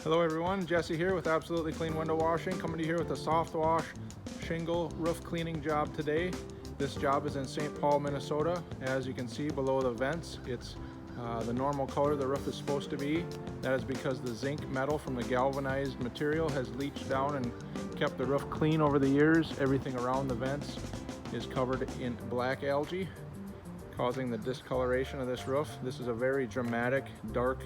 Hello everyone, Jesse here with Absolutely Clean Window Washing, coming to you here with a soft wash shingle roof cleaning job today. This job is in St. Paul, Minnesota. As you can see below the vents, it's the normal color the roof is supposed to be. That is because the zinc metal from the galvanized material has leached down and kept the roof clean over the years. Everything around the vents is covered in black algae, causing the discoloration of this roof. This is a very dramatic, dark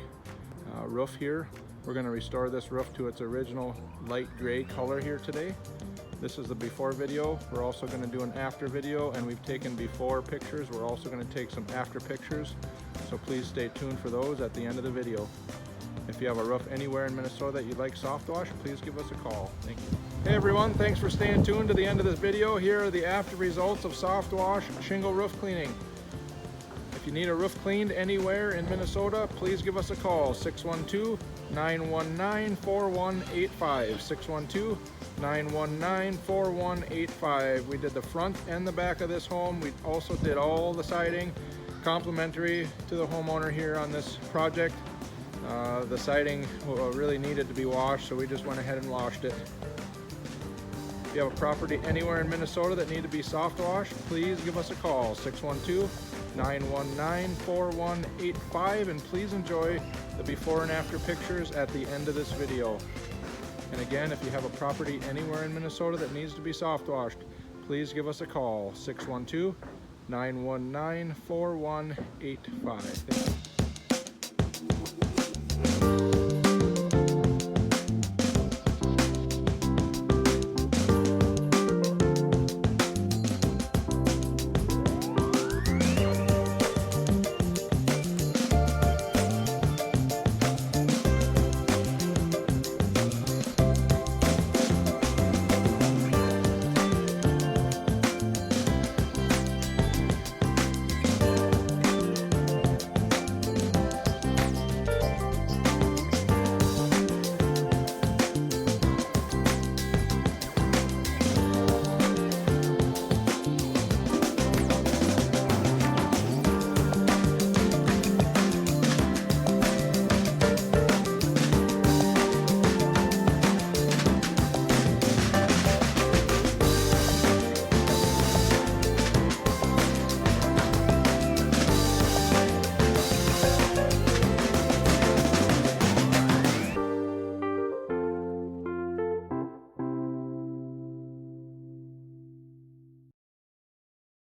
roof here. We're going to restore this roof to its original light gray color here today. This is the before video. We're also going to do an after video, and we've taken before pictures. We're also going to take some after pictures, so please stay tuned for those at the end of the video. If you have a roof anywhere in Minnesota that you'd like soft wash, please give us a call. Thank you. Hey everyone, thanks for staying tuned to the end of this video. Here are the after results of soft wash shingle roof cleaning. If you need a roof cleaned anywhere in Minnesota, please give us a call, 612-919-4185, 612-919-4185. We did the front and the back of this home. We also did all the siding, complimentary to the homeowner here on this project. The siding really needed to be washed, so we just went ahead and washed it. If you have a property anywhere in Minnesota that need to be soft washed, please give us a call, 612-919-4185, and please enjoy the before and after pictures at the end of this video. And again, if you have a property anywhere in Minnesota that needs to be soft washed, please give us a call, 612-919-4185. Thank you.